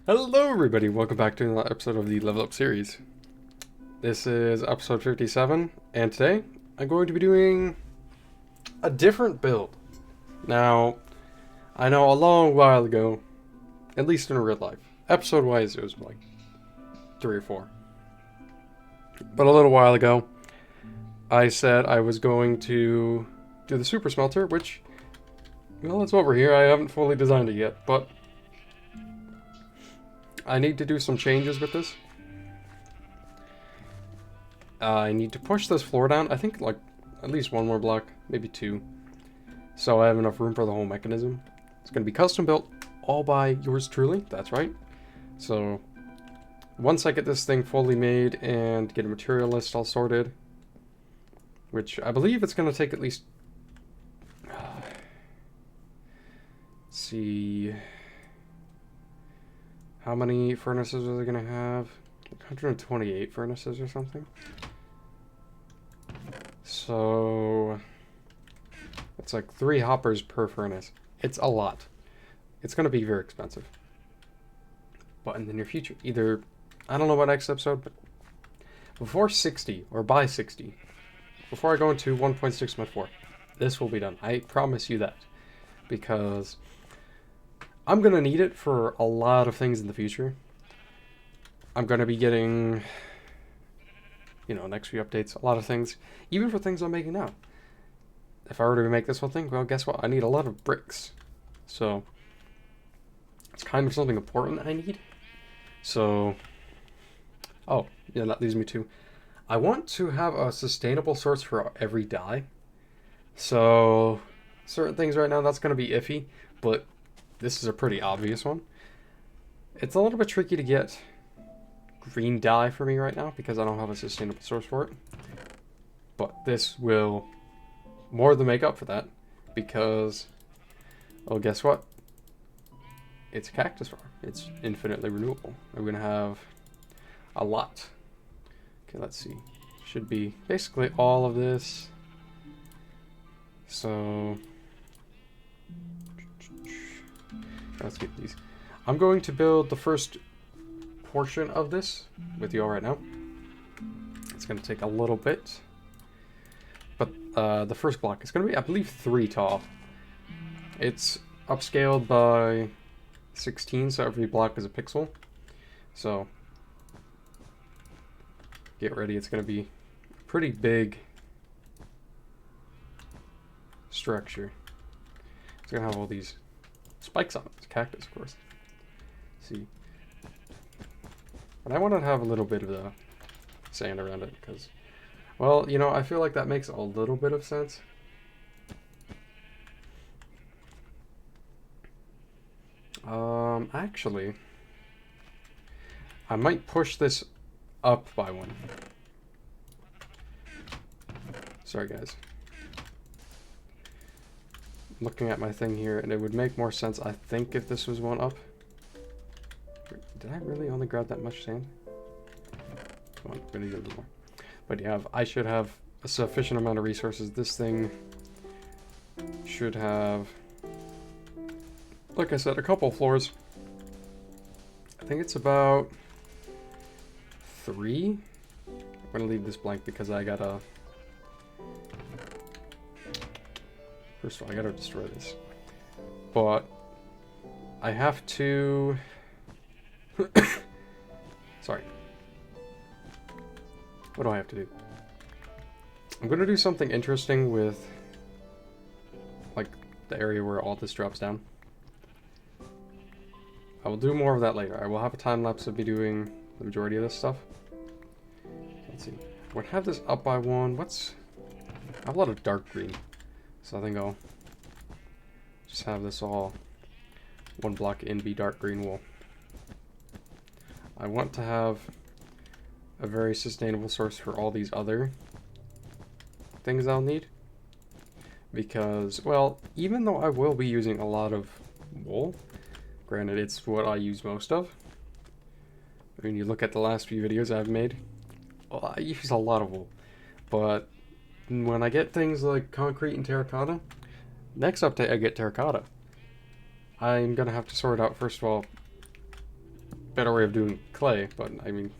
Hello everybody, welcome back to another episode of the Level Up series. This is episode 57, and today I'm going to be doing a different build. Now, I know a long while ago, at least in real life, episode-wise it was like 3 or 4. But a little while ago, I said I was going to do the super smelter, which, well, it's over here. I haven't fully designed it yet, but I need to do some changes with this. I need to push this floor down. I think like at least one more block, maybe 2. So I have enough room for the whole mechanism. It's going to be custom built all by yours truly. That's right. So once I get this thing fully made and get a material list all sorted, which I believe it's going to take at least... let's see... How many furnaces are they going to have? 128 furnaces or something. So it's like 3 hoppers per furnace. It's a lot. It's going to be very expensive. But in the near future, either, I don't know about next episode, but before 60 or by 60, before I go into 1.6.4, this will be done. I promise you that. Because I'm going to need it for a lot of things in the future. I'm going to be getting, you know, next few updates, a lot of things, even for things I'm making now. If I were to make this whole thing, well, guess what? I need a lot of bricks. So it's kind of something important I need. So, oh, yeah, that leads me to, I want to have a sustainable source for every dye. So certain things right now, that's going to be iffy, but this is a pretty obvious one. It's a little bit tricky to get green dye for me right now because I don't have a sustainable source for it. But this will more than make up for that because, well, guess what? It's a cactus farm. It's infinitely renewable. I'm going to have a lot. Okay, let's see. Should be basically all of this. So let's get these. I'm going to build the first portion of this with you all right now. It's going to take a little bit. But the first block is going to be, I believe, 3 tall. It's upscaled by 16, so every block is a pixel. So get ready. It's going to be a pretty big structure. It's going to have all these spikes on it. It's cactus, of course. See, but I want to have a little bit of the sand around it because, well, you know, I feel like that makes a little bit of sense. Actually, I might push this up by 1. Sorry, guys. Looking at my thing here, and it would make more sense, I think, if this was 1 up. Did I really only grab that much sand? Come on, we need a little more. But yeah, I should have a sufficient amount of resources. This thing should have, like I said, a couple floors. I think it's about 3. I'm gonna leave this blank because I gotta, first of all, I gotta destroy this. But I have to... Sorry. What do I have to do? I'm going to do something interesting with, like, the area where all this drops down. I will do more of that later. I will have a time lapse of me doing the majority of this stuff. Let's see. I'm going to have this up by 1. What's... I have a lot of dark green. So I think I'll just have this all 1 block in be dark green wool. I want to have a very sustainable source for all these other things I'll need. Because, well, even though I will be using a lot of wool, granted it's what I use most of. When you look at the last few videos I've made, well, I use a lot of wool. But when I get things like concrete and terracotta, next update I get terracotta. I'm gonna have to sort out, first of all, better way of doing clay, but I mean,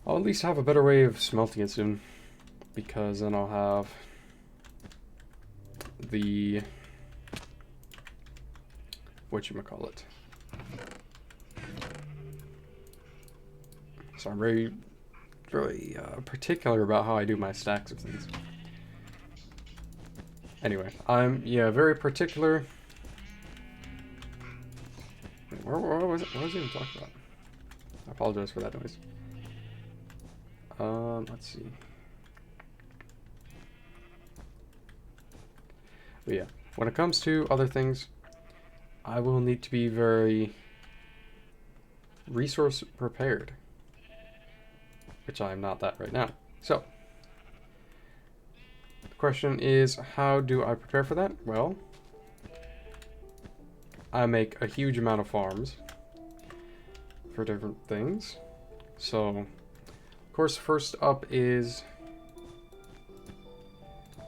I'll at least have a better way of smelting it soon, because then I'll have the whatchamacallit. So I'm very particular about how I do my stacks of things. Anyway, I'm very particular. What was it? What was I even talking about? I apologize for that noise. Let's see. But yeah, when it comes to other things, I will need to be very resource prepared, which I'm not that right now. So, the question is, how do I prepare for that? Well, I make a huge amount of farms for different things. So, of course, first up is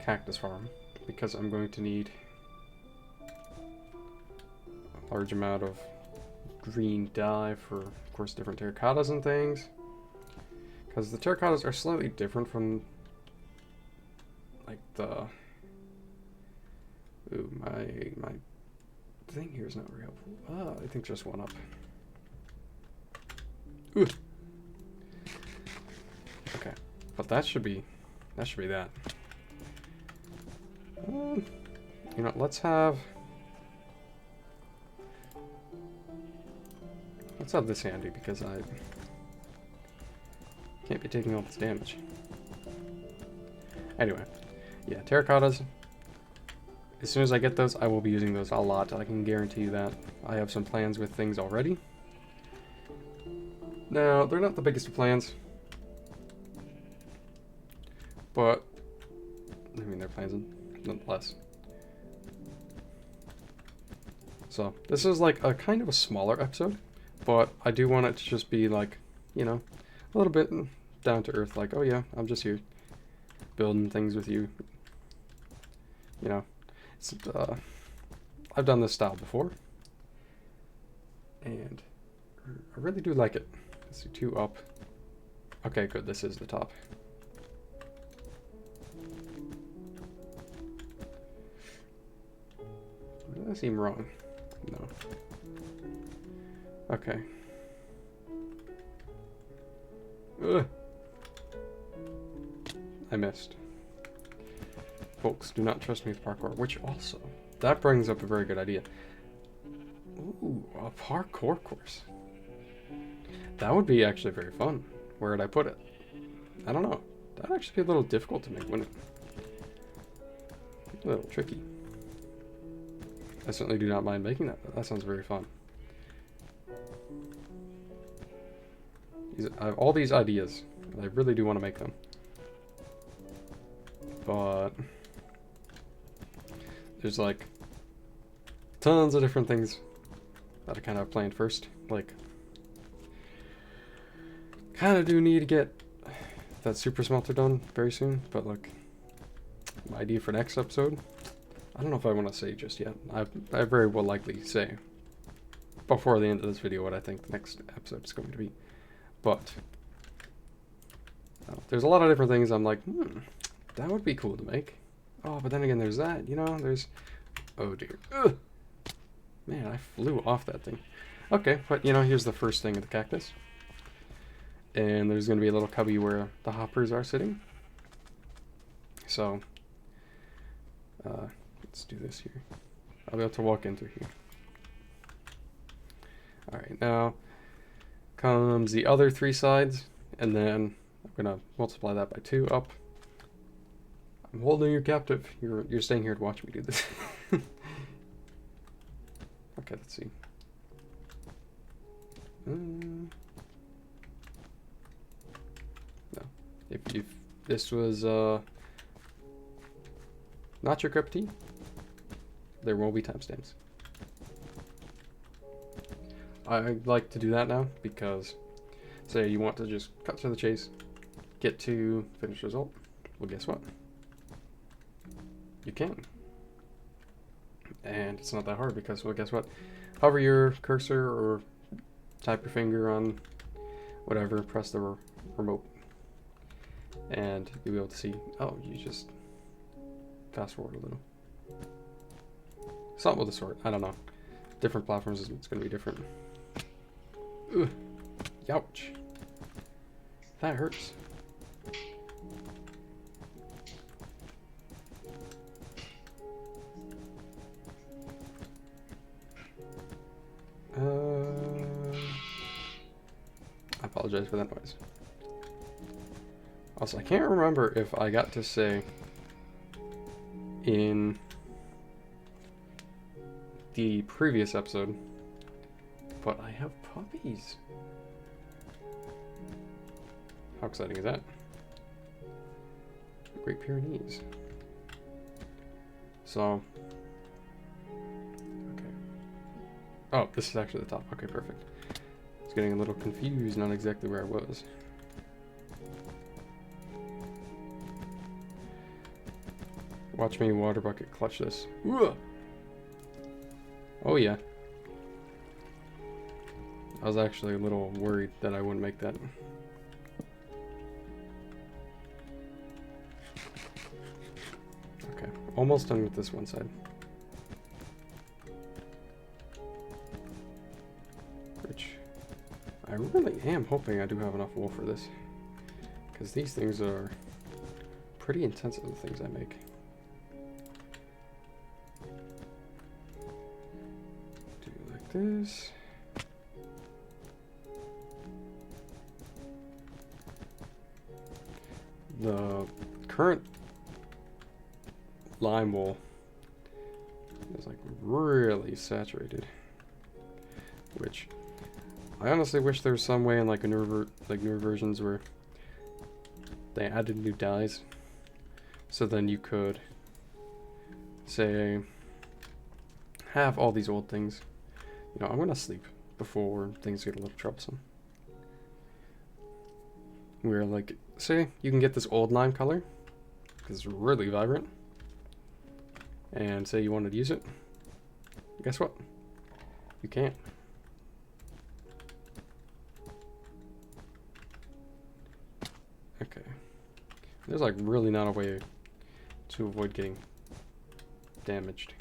cactus farm, because I'm going to need a large amount of green dye for, of course, different terracottas and things. Because the terracottas are slightly different from, like, the... Ooh, my thing here is not very helpful. I think just one up. Ooh. Okay, but that should be that. You know, let's have this handy, because I can't be taking all this damage. Anyway, yeah, terracottas. As soon as I get those, I will be using those a lot. I can guarantee you that. I have some plans with things already. Now, they're not the biggest of plans, but I mean, they're plans nonetheless. So, this is like a kind of a smaller episode, but I do want it to just be like, you know, a little bit down to earth, like, oh yeah, I'm just here building things with you. You know, it's, I've done this style before, and I really do like it. Let's see, 2 up. Okay, good, this is the top. Does that seem wrong? No. Okay. Ugh. I missed. Folks, do not trust me with parkour, which also, that brings up a very good idea. Ooh, a parkour course. That would be actually very fun. Where would I put it? I don't know. That'd actually be a little difficult to make, wouldn't it? A little tricky. I certainly do not mind making that. That sounds very fun. I have all these ideas, and I really do want to make them. But there's like tons of different things that I kind of planned first. Like, kind of do need to get that super smelter done very soon, but like, my idea for next episode, I don't know if I want to say just yet. I very well likely say before the end of this video what I think the next episode is going to be. But there's a lot of different things I'm like, that would be cool to make. Oh, but then again, there's that, you know, there's... Oh, dear. Ugh. Man, I flew off that thing. Okay, but, you know, here's the first thing of the cactus. And there's going to be a little cubby where the hoppers are sitting. So, let's do this here. I'll be able to walk in through here. Alright, now comes the other 3 sides, and then I'm going to multiply that by 2 up. I'm holding you captive. You're staying here to watch me do this. Okay, let's see. No. If this was not your cup of tea, there will be timestamps. I like to do that now because, say you want to just cut to the chase, get to finished result. Well, guess what? You can. And it's not that hard because, well, guess what? hover your cursor or tap your finger on whatever, press the remote, and you'll be able to see, oh, you just fast forward a little. Something with the sort, I don't know. Different platforms, it's going to be different. Ugh. Youch. That hurts. I apologize for that noise. Also, I can't remember if I got to say in the previous episode, but I have puppies. How exciting is that? Great Pyrenees. So, okay. Oh, this is actually the top. Okay, perfect. I was getting a little confused, not exactly where I was. Watch me water bucket clutch this. Ugh. Oh yeah. I was actually a little worried that I wouldn't make that. Okay, almost done with this one side. Which I really am hoping I do have enough wool for this, because these things are pretty intensive, the things I make. Do like this. The current lime wool is like really saturated, which I honestly wish there was some way in like a newer versions where they added new dyes, so then you could say have all these old things. You know, I'm gonna sleep before things get a little troublesome. Where like, say you can get this old lime color because it's really vibrant, and say you wanted to use it, guess what? You can't. Okay. There's like really not a way to avoid getting damaged.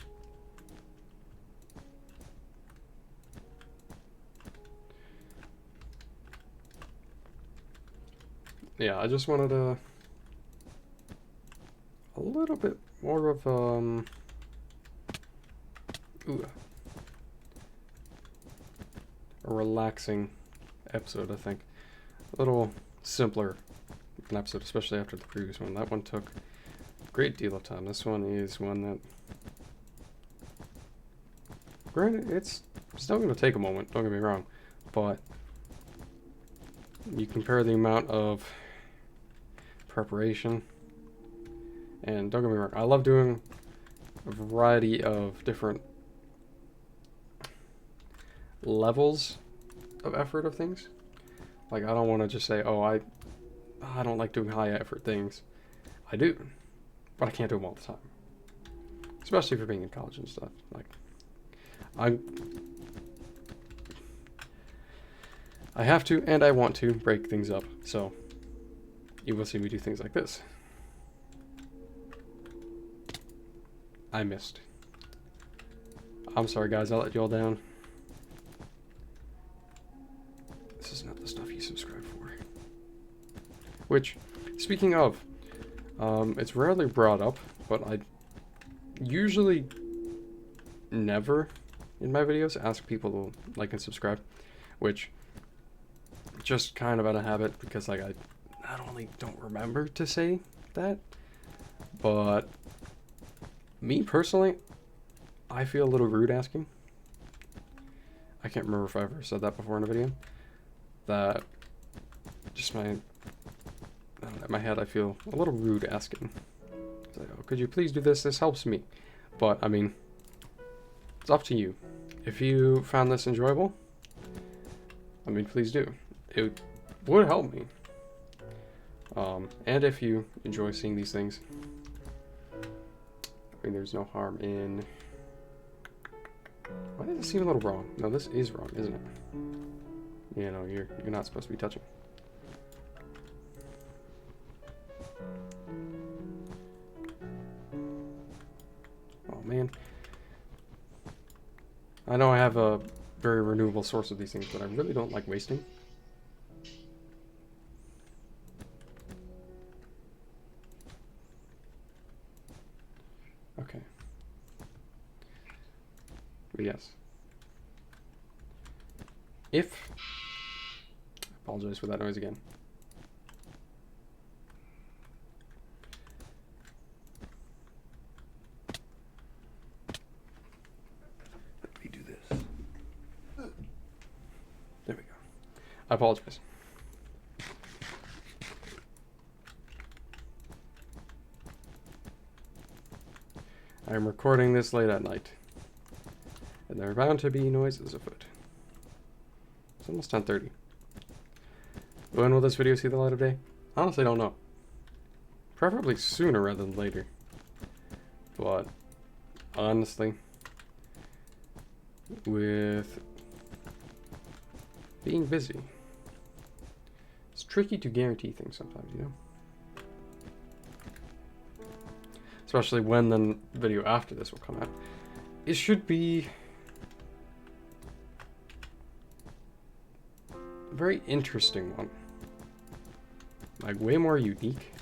Yeah, I just wanted a little bit more of ooh, a relaxing episode, I think. A little simpler an episode, especially after the previous one. That one took a great deal of time. This one is one that, granted, it's still going to take a moment, don't get me wrong, but you compare the amount of preparation, and don't get me wrong, I love doing a variety of different levels of effort of things. Like, I don't want to just say, oh, I don't like doing high effort things. I do, but I can't do them all the time, especially for being in college and stuff. Like, I have to and I want to break things up, so you will see me do things like this. I missed. I'm sorry, guys. I let you all down. This is not the stuff you subscribe for. Which, speaking of, it's rarely brought up, but I usually never in my videos ask people to like and subscribe, which just kind of out of habit, because like I not only don't remember to say that, but me personally, I feel a little rude asking. I can't remember if I ever said that before in a video. That just in my head, I feel a little rude asking. It's like, oh, could you please do this? This helps me. But I mean, it's up to you. If you found this enjoyable, I mean, please do. It would help me. And if you enjoy seeing these things, I mean, there's no harm in Why does this seem a little wrong? No, this is wrong, isn't it? Yeah, no, you're not supposed to be touching. Oh man. I know I have a very renewable source of these things, but I really don't like wasting. Okay. But yes. If... I apologize for that noise again. Let me do this. There we go. I apologize. I am recording this late at night. And there are bound to be noises afoot. It's almost 10:30. When will this video see the light of day? Honestly, I don't know. Preferably sooner rather than later. But, honestly, with being busy, it's tricky to guarantee things sometimes, you know? Especially when the video after this will come out. It should be a very interesting one. Like, way more unique.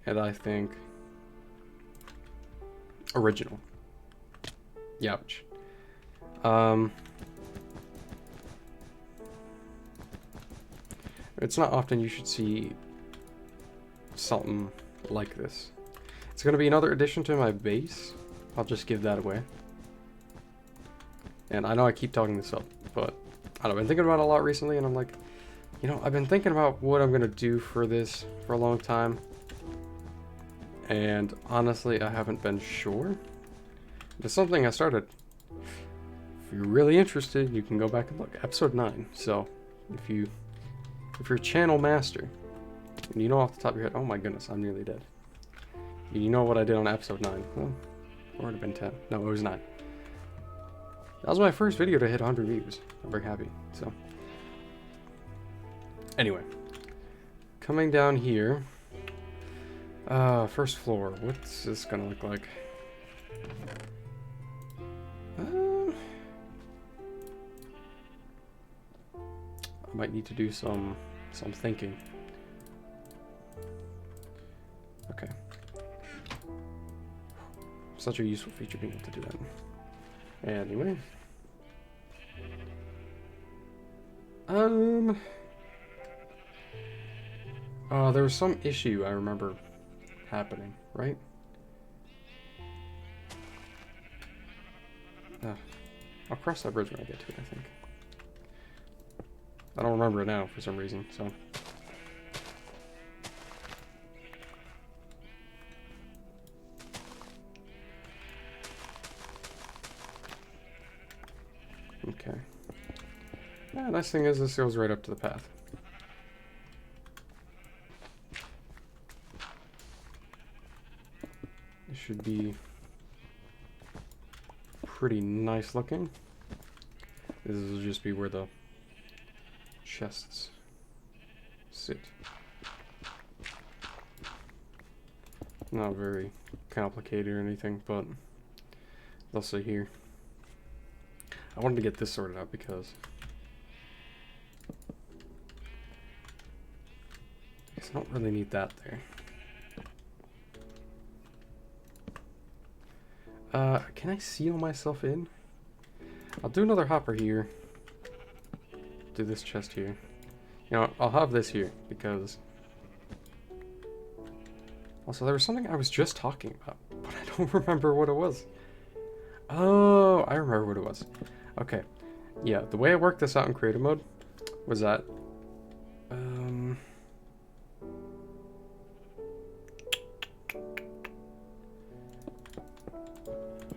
And I think original. Youch. It's not often you should see something like this. It's going to be another addition to my base. I'll just give that away. And I know I keep talking this up, but I don't know, I've been thinking about it a lot recently, and I'm like, you know, I've been thinking about what I'm going to do for this for a long time. And honestly, I haven't been sure. It's something I started. If you're really interested, you can go back and look. Episode 9. So, if you're a channel master, and you know off the top of your head, oh my goodness, I'm nearly dead. You know what I did on episode 9. Well, it would have been 10. No, it was 9. That was my first video to hit 100 views. I'm very happy. So, anyway, coming down here. First floor. What's this gonna look like? I might need to do some thinking. Okay. Such a useful feature being able to do that. Anyway. There was some issue I remember happening, right? I'll cross that bridge when I get to it, I think. I don't remember it now for some reason, so. Okay. Yeah, nice thing is this goes right up to the path. It should be pretty nice looking. This will just be where the chests sit. Not very complicated or anything, but they'll see here. I wanted to get this sorted out because I don't really need that there. Can I seal myself in? I'll do another hopper here. Do this chest here. You know, I'll have this here because also there was something I was just talking about, but I don't remember what it was. Oh, I remember what it was. Okay. Yeah, the way I worked this out in creative mode was that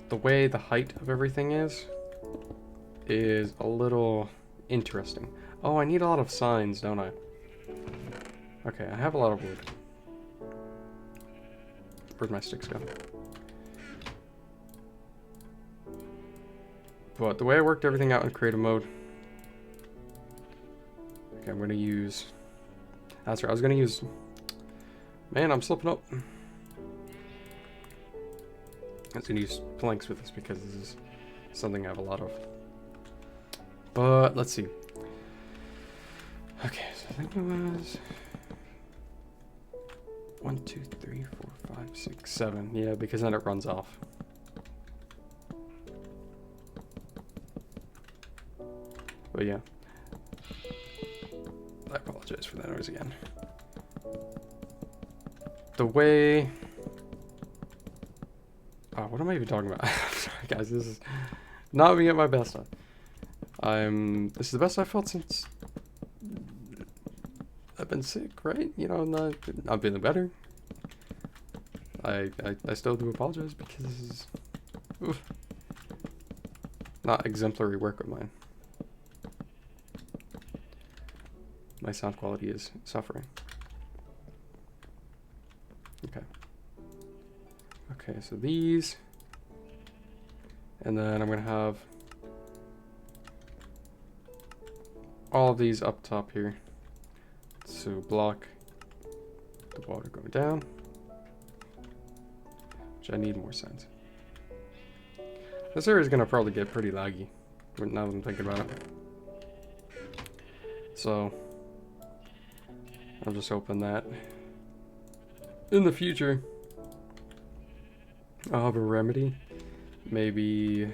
the way the height of everything is a little interesting. Oh, I need a lot of signs, don't I? Okay, I have a lot of wood. Where'd my sticks go? But the way I worked everything out in creative mode. Okay, I'm gonna use. That's right. I was gonna use. Man, I'm slipping up. I was gonna use planks with this because this is something I have a lot of. But let's see. Okay, so I think it was 1, 2, 3, 4, 5, 6, 7. Yeah, because then it runs off. But yeah. I apologize for that noise again. The way... Oh, what am I even talking about? I'm sorry, guys. This is not me at my best. This is the best I've felt since I've been sick, right? You know, I'm feeling better. I still do apologize because this is not exemplary work of mine. My sound quality is suffering. Okay. Okay, so these. And then I'm going to have all of these up top here. So block the water going down. Which I need more sense. This area is going to probably get pretty laggy now that I'm thinking about it. So I'll just open that. In the future, I'll have a remedy. Maybe...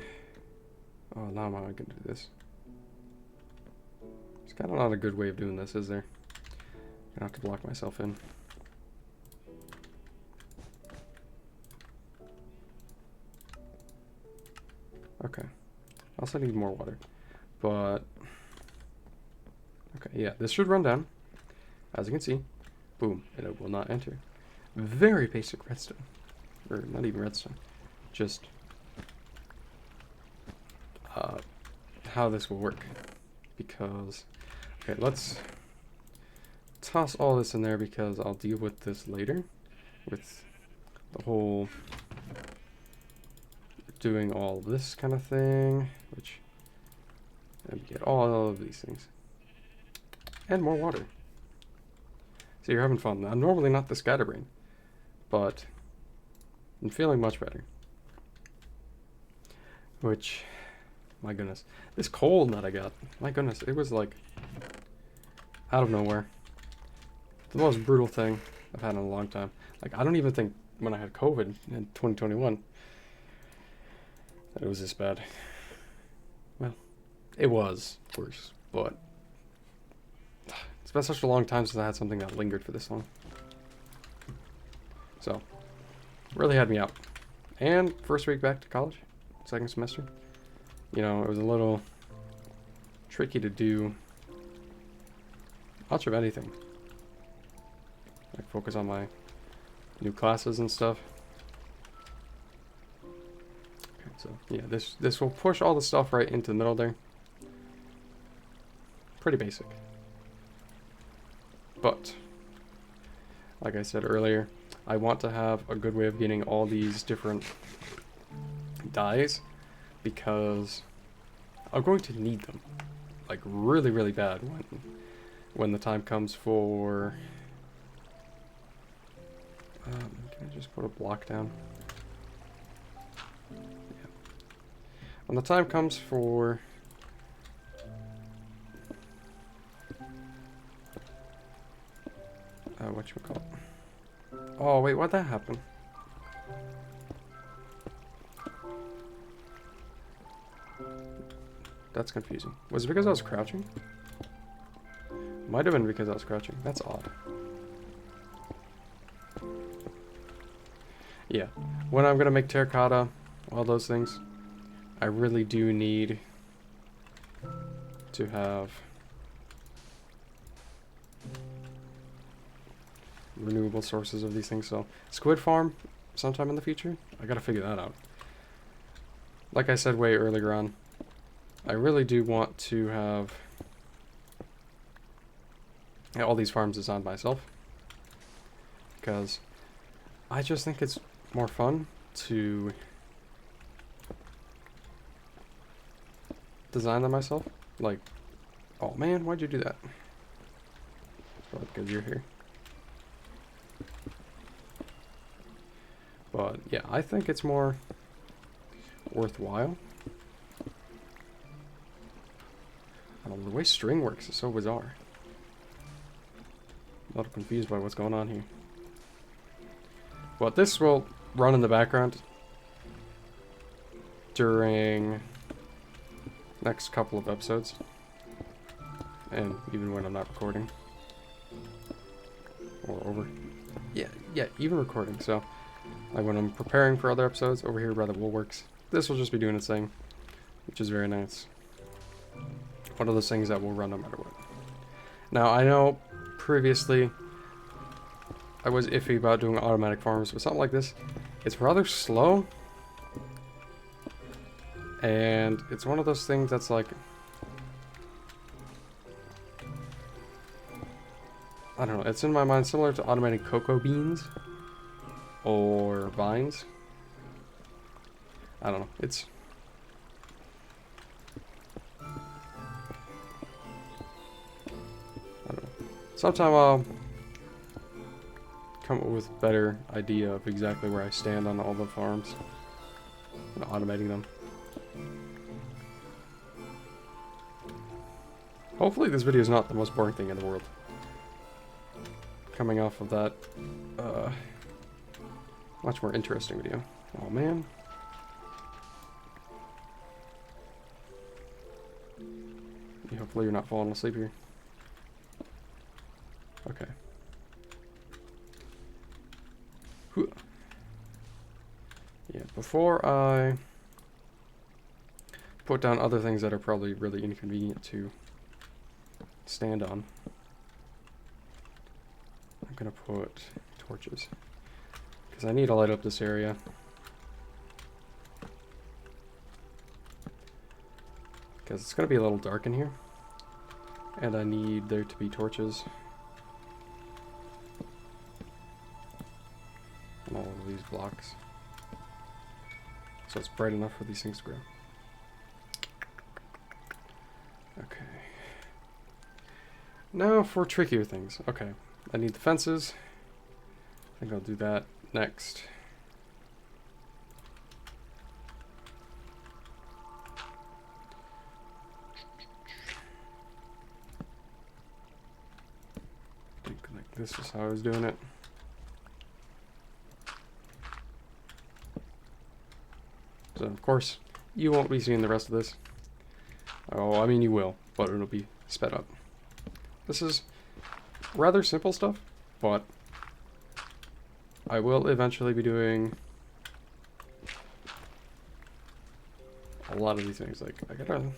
Oh, now I'm not going to do this. It's kind of not a good way of doing this, is there? I'm going to have to block myself in. Okay. I also need more water. But... Okay, yeah, this should run down. As you can see. Boom. And it will not enter. Very basic redstone. Or not even redstone. Just... how this will work. Because... Okay, let's toss all this in there because I'll deal with this later. With the whole... doing all of this kind of thing. Which... And get all of these things. And more water. So you're having fun. I'm normally not the scatterbrain. But... I'm feeling much better. Which... My goodness. This cold that I got. My goodness. It was like... out of nowhere. The most brutal thing I've had in a long time. Like, I don't even think when I had COVID in 2021 that it was this bad. Well, it was worse, but it's been such a long time since I had something that lingered for this long. So, really had me out. And first week back to college, second semester. You know, it was a little tricky to do much of anything. Like focus on my new classes and stuff. Okay, so yeah, this will push all the stuff right into the middle there. Pretty basic. But like I said earlier, I want to have a good way of getting all these different dyes because I'm going to need them like really, really bad when the time comes for can I just put a block down? Yeah. When the time comes for whatchamacallit? Oh wait, why'd that happen? That's confusing. Was it because I was crouching? Might have been because I was crouching. That's odd. Yeah. When I'm gonna make terracotta, all those things, I really do need to have renewable sources of these things. So, squid farm, sometime in the future, I gotta figure that out. Like I said way earlier on, I really do want to have all these farms designed myself because I just think it's more fun to design them myself. Like, oh man, why'd you do that? Probably because you're here. But yeah, I think it's more worthwhile. I don't know, the way string works is so bizarre. I'm a little confused by what's going on here. But this will run in the background during next couple of episodes. And even when I'm not recording. Or over. Yeah, even recording. So, like when I'm preparing for other episodes over here by the woolworks, this will just be doing its thing, which is very nice. One of those things that will run no matter what. Now, I know previously I was iffy about doing automatic farms, but something like this, it's rather slow. And it's one of those things that's like, I don't know, it's in my mind similar to automating cocoa beans or vines. I don't know, it's... I don't know. Sometime I'll come up with a better idea of exactly where I stand on all the farms and automating them. Hopefully this video is not the most boring thing in the world. Coming off of that much more interesting video. Oh man. Hopefully you're not falling asleep here. Okay. Yeah, before I put down other things that are probably really inconvenient to stand on, I'm gonna put torches because I need to light up this area. Because it's gonna be a little dark in here, and I need there to be torches on all of these blocks, so it's bright enough for these things to grow. Okay. Now for trickier things. Okay, I need the fences. I think I'll do that next. I think like this is how I was doing it. So of course, you won't be seeing the rest of this. Oh, I mean you will, but it'll be sped up. This is rather simple stuff, but I will eventually be doing a lot of these things. Like, I don't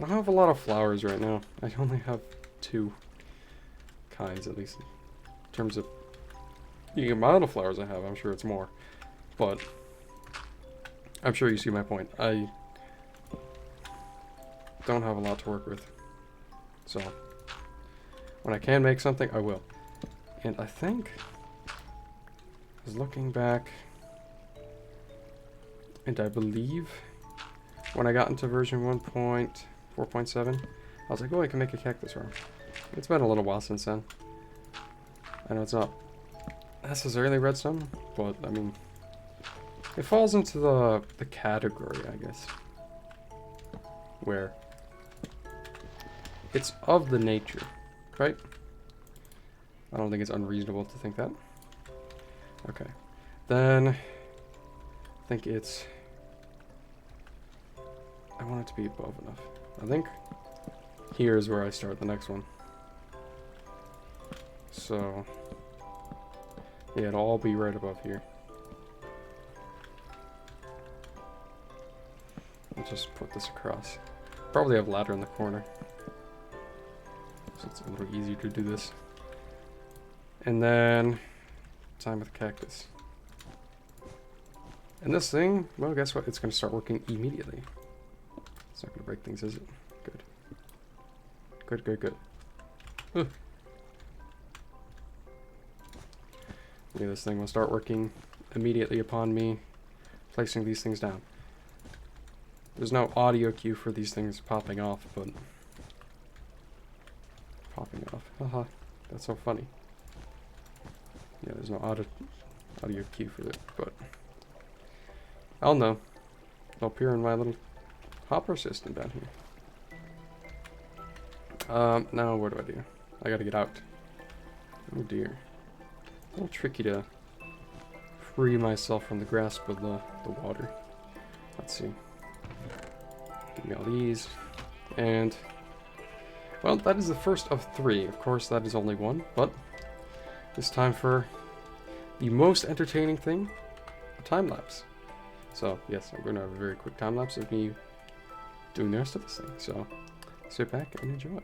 have a lot of flowers right now. I only have 2 kinds, at least, in terms of the amount of flowers I have. I'm sure it's more, but I'm sure you see my point. I don't have a lot to work with, so when I can make something, I will. And I think, I was looking back, and I believe when I got into version 1.4.7, I was like, oh, I can make a cactus farm. It's been a little while since then. I know it's not necessarily redstone, but I mean, it falls into the category, I guess, where it's of the nature, right? I don't think it's unreasonable to think that. Okay, then I think it's, I want it to be above enough. I think here's where I start the next one. So yeah, it'll all be right above here. I'll just put this across. Probably have a ladder in the corner, so it's a little easier to do this. And then time with cactus. And this thing, well, guess what? It's going to start working immediately. It's not going to break things, is it? Good. Good, good, good. Ugh. Yeah, this thing will start working immediately upon me placing these things down. There's no audio cue for these things popping off, but... Popping off. Haha. That's so funny. Yeah, there's no audio cue for it, but... I'll know. It'll appear in my little hopper system down here. Now what do? I gotta get out. Oh dear. A little tricky to free myself from the grasp of the water. Let's see. Give me all these. And, well, that is the first of 3. Of course, that is only 1, but it's time for the most entertaining thing, a time lapse. So, yes, I'm going to have a very quick time lapse of me doing the rest of this thing. So, sit back and enjoy.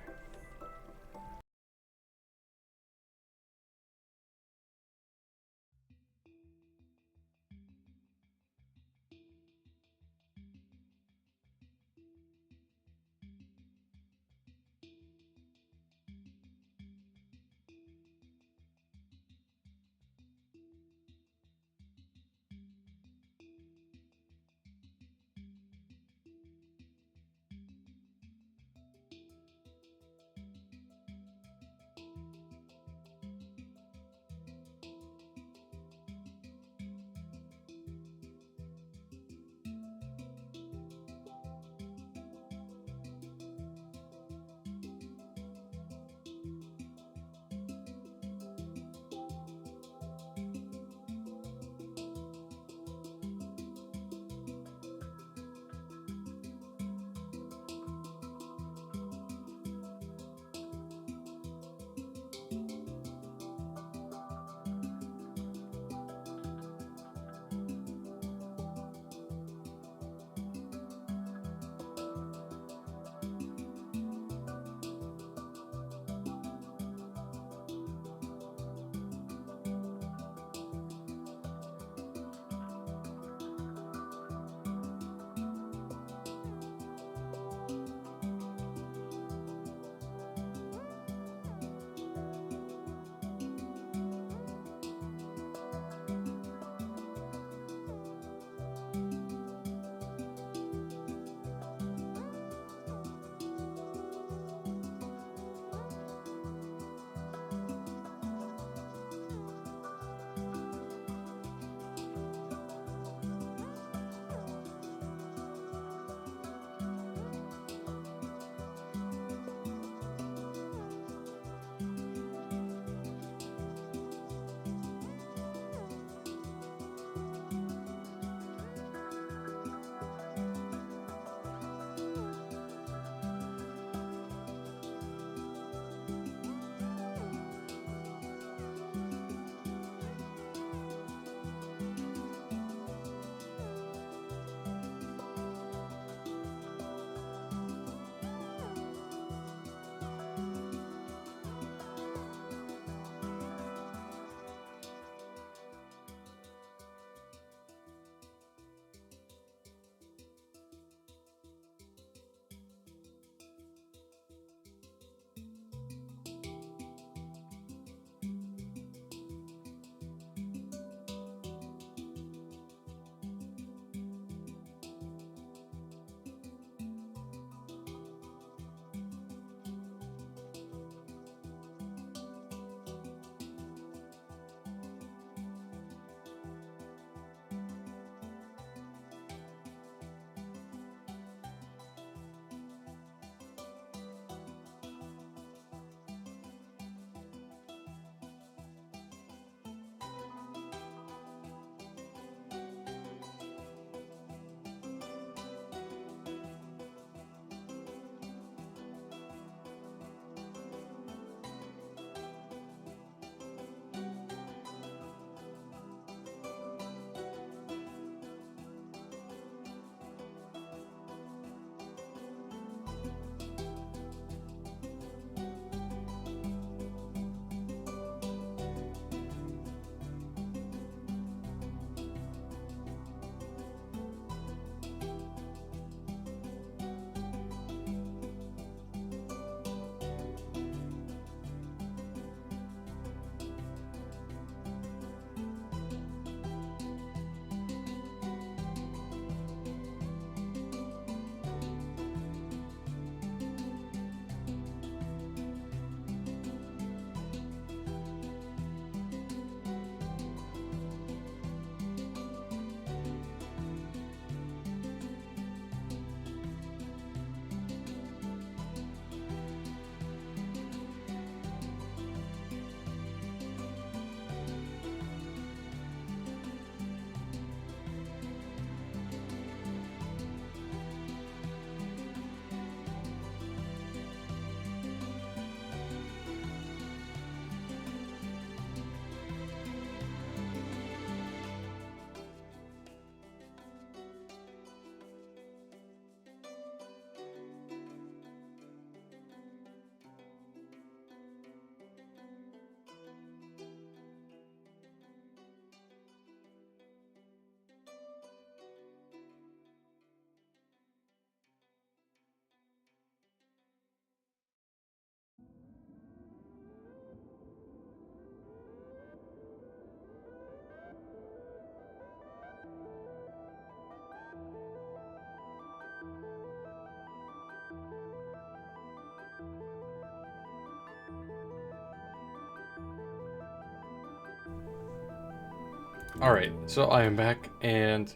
Alright, so I am back, and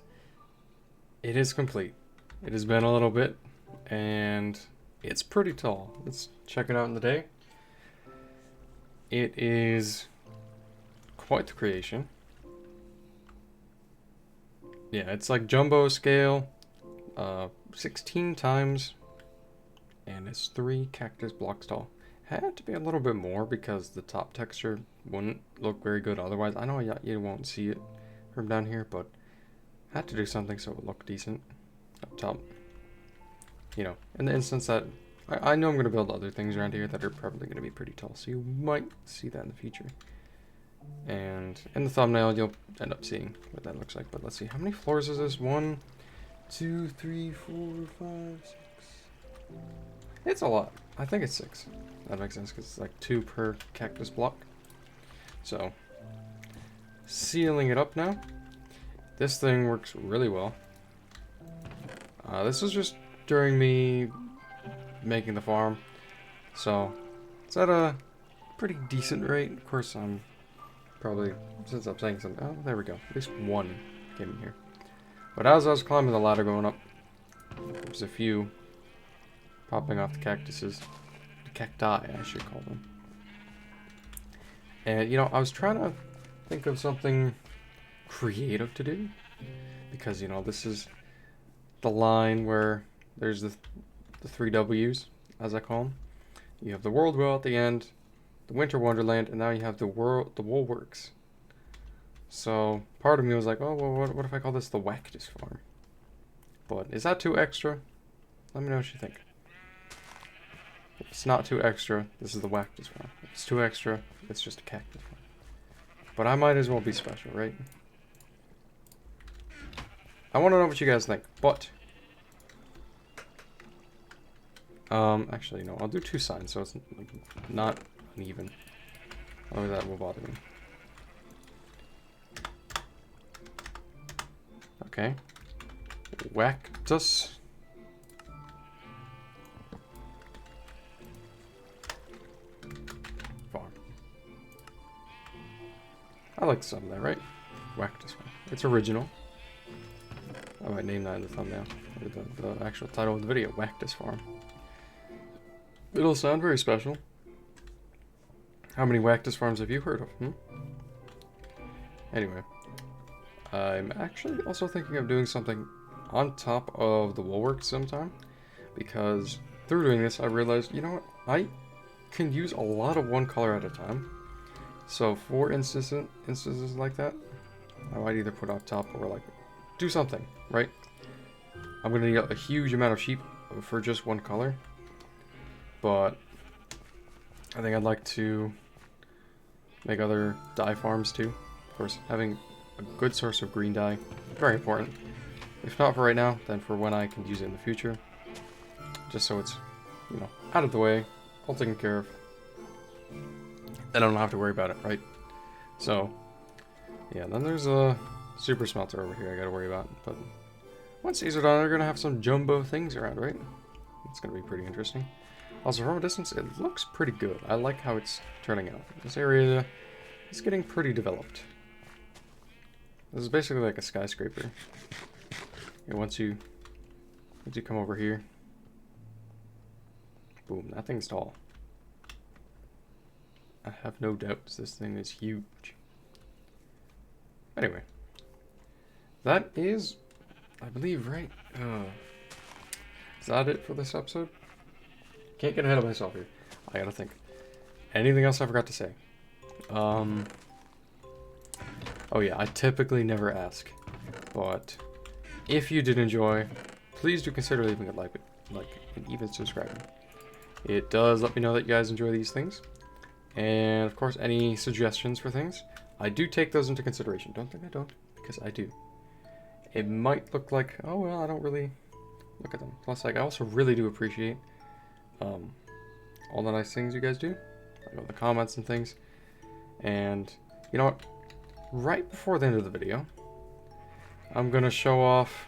it is complete. It has been a little bit, and it's pretty tall. Let's check it out in the day. It is quite the creation. Yeah, it's like jumbo scale, 16 times, and it's 3 cactus blocks tall. Had to be a little bit more because the top texture wouldn't look very good otherwise. I know you won't see it from down here, but had to do something so it would look decent up top. You know, in the instance that I know I'm going to build other things around here that are probably going to be pretty tall, so you might see that in the future. And in the thumbnail, you'll end up seeing what that looks like. But let's see, how many floors is this? 1, 2, 3, 4, 5, 6. It's a lot. I think it's 6. That makes sense because it's like 2 per cactus block. So, sealing it up now. This thing works really well. This is just during me making the farm. So, it's at a pretty decent rate. Of course, I'm probably, since I'm saying something, oh, there we go. At least 1 came in here. But as I was climbing the ladder going up, there's a few popping off the cactuses. The cacti, I should call them. And, you know, I was trying to think of something creative to do. Because, you know, this is the line where there's the 3 W's, as I call them. You have the World Well at the end, the Winter Wonderland, and now you have the Woolworks. So, part of me was like, oh, well, what if I call this the Wactus farm? But is that too extra? Let me know what you think. If it's not too extra, this is the Wactus farm. If it's too extra, it's just a cactus farm. But I might as well be special, right? I want to know what you guys think, but actually, no, I'll do 2 signs, so it's not uneven. Otherwise, that will bother me. Okay. Wactus. Farm. I like the sound of that, right? Wactus farm. It's original. I might name that in the thumbnail. Or the actual title of the video, Wactus farm. It'll sound very special. How many Wactus farms have you heard of? Anyway. I'm actually also thinking of doing something on top of the Woolworks sometime. Because through doing this, I realized, you know what? I can use a lot of one color at a time. So for instances like that, I might either put off top or like do something, right? I'm going to need a huge amount of sheep for just one color. But I think I'd like to make other dye farms too. Of course, having a good source of green dye, very important. If not for right now, then for when I can use it in the future. Just so it's, you know, out of the way, all taken care of. Then I don't have to worry about it, right? So, yeah, then there's a super smelter over here I gotta worry about. But once these are done, they're gonna have some jumbo things around, right? It's gonna be pretty interesting. Also, from a distance, it looks pretty good. I like how it's turning out. This area is getting pretty developed. This is basically like a skyscraper. And once you come over here, boom, that thing's tall. I have no doubts this thing is huge. Anyway, that is, I believe, right. Is that it for this episode? Can't get ahead of myself here. I gotta think. Anything else I forgot to say? Oh yeah, I typically never ask, but if you did enjoy, please do consider leaving a like, and even subscribing. It does let me know that you guys enjoy these things, and of course, any suggestions for things, I do take those into consideration. Don't think I don't, because I do. It might look like, oh well, I don't really look at them. Plus, like, I also really do appreciate all the nice things you guys do, like all the comments and things. And you know what? Right before the end of the video, I'm gonna show off.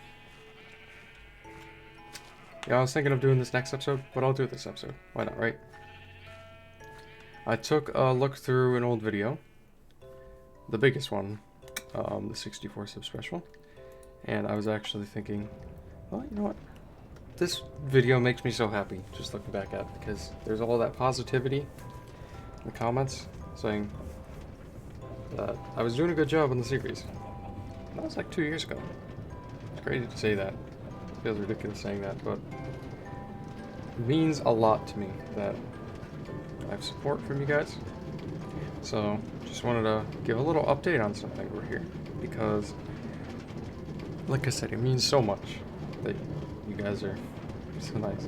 Yeah, I was thinking of doing this next episode, but I'll do it this episode. Why not, right? I took a look through an old video, the biggest one, the 64 sub special. And I was actually thinking, well, you know what? This video makes me so happy just looking back at it, because there's all that positivity in the comments saying that I was doing a good job on the series. And that was like 2 years ago. It's crazy to say that. It feels ridiculous saying that, but it means a lot to me that I have support from you guys. So, just wanted to give a little update on something over here, because, like I said, it means so much that you guys are so nice.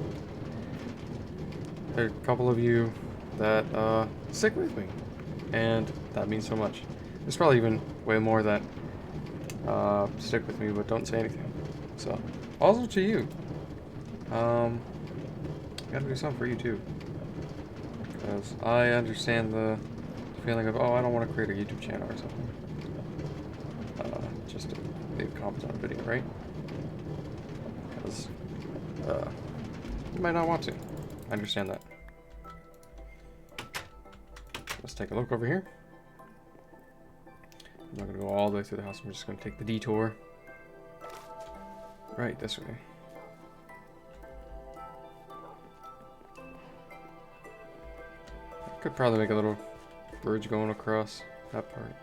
There are a couple of you that stick with me, and that means so much. There's probably even way more that stick with me but don't say anything. So, also to you, I gotta do something for you too, because I understand the feeling of, oh, I don't want to create a YouTube channel or something. Just to leave comments on a video, right? Because you might not want to. I understand that. Let's take a look over here. I'm not going to go all the way through the house. I'm just going to take the detour. Right this way. I could probably make a little bridge going across that part.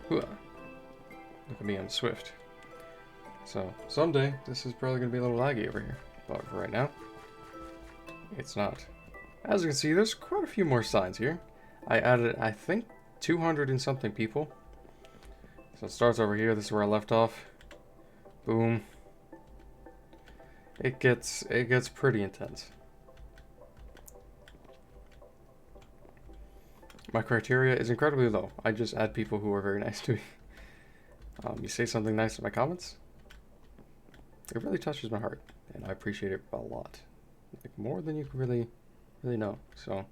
Hooah. Look at me, I'm swift. So, someday, this is probably going to be a little laggy over here. But for right now, it's not. As you can see, there's quite a few more signs here. I added, I think, 200 and something people. So it starts over here. This is where I left off. Boom. It gets pretty intense. My criteria is incredibly low. I just add people who are very nice to me. You say something nice in my comments, it really touches my heart, and I appreciate it a lot, like more than you can really know. So,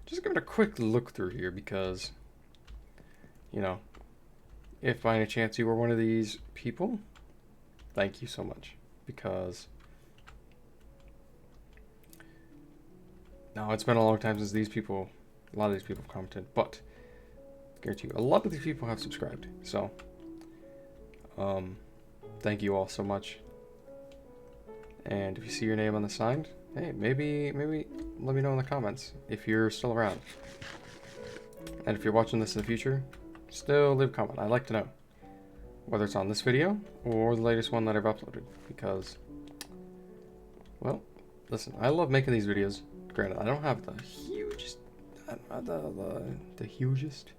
just give it a quick look through here, because, you know, if by any chance you were one of these people, thank you so much, because now it's been a long time since a lot of these people have commented, but I guarantee you, a lot of these people have subscribed. So, thank you all so much. And if you see your name on the sign, hey, maybe let me know in the comments if you're still around. And if you're watching this in the future, still leave a comment. I'd like to know whether it's on this video or the latest one that I've uploaded, because, well, listen, I love making these videos. Granted, I don't have the hugest, the hugest.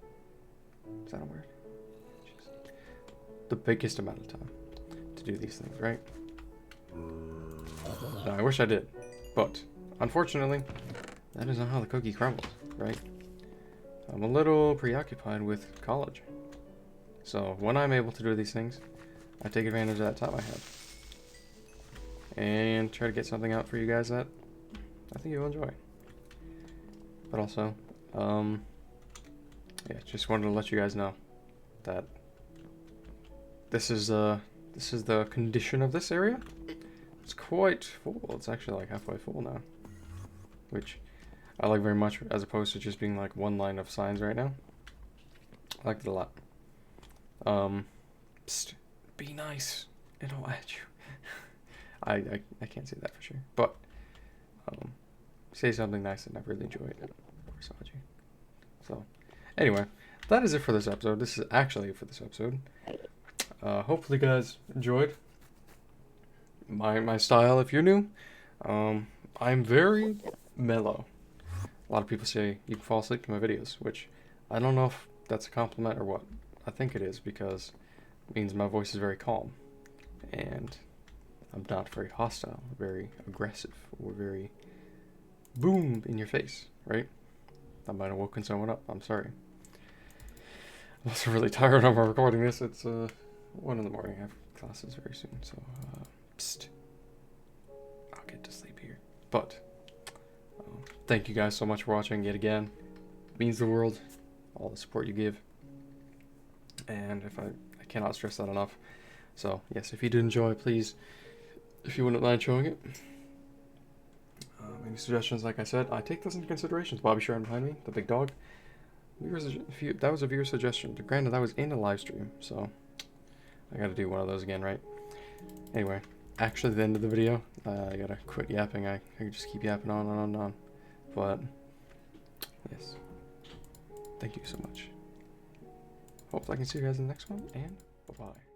Is that a word? Just the biggest amount of time to do these things, right? No, I wish I did, but unfortunately, that is not how the cookie crumbles, right? I'm a little preoccupied with college, so when I'm able to do these things, I take advantage of that time I have, and try to get something out for you guys that I think you'll enjoy. But also, yeah, just wanted to let you guys know that this is the condition of this area. It's quite full. It's actually like halfway full now, which I like very much, as opposed to just being like one line of signs right now. I like it a lot. Psst, be nice, and I'll add you. I can't say that for sure, but say something nice and I really enjoy it. Of course, I'll add you. So. Anyway, that is it for this episode. This is actually it for this episode. Hopefully you guys enjoyed my style. If you're new, I'm very mellow. A lot of people say you can fall asleep to my videos, which I don't know if that's a compliment or what. I think it is, because it means my voice is very calm, and I'm not very hostile, very aggressive, or very boom in your face, right? I might have woken someone up. I'm sorry. I'm also really tired. I'm recording this. It's 1 in the morning. I have classes very soon, so psst. I'll get to sleep here. But thank you guys so much for watching yet again. It means the world, all the support you give, and if I cannot stress that enough. So yes, if you did enjoy, please, if you wouldn't mind showing it. Any suggestions, like I said, I take those into consideration. Bobby Sharon behind me, the big dog. That was a viewer suggestion. Granted, that was in a live stream, so I gotta do one of those again, right? Anyway, actually, the end of the video, I gotta quit yapping. I could just keep yapping on and on and on. But, yes. Thank you so much. Hope I can see you guys in the next one, and bye-bye.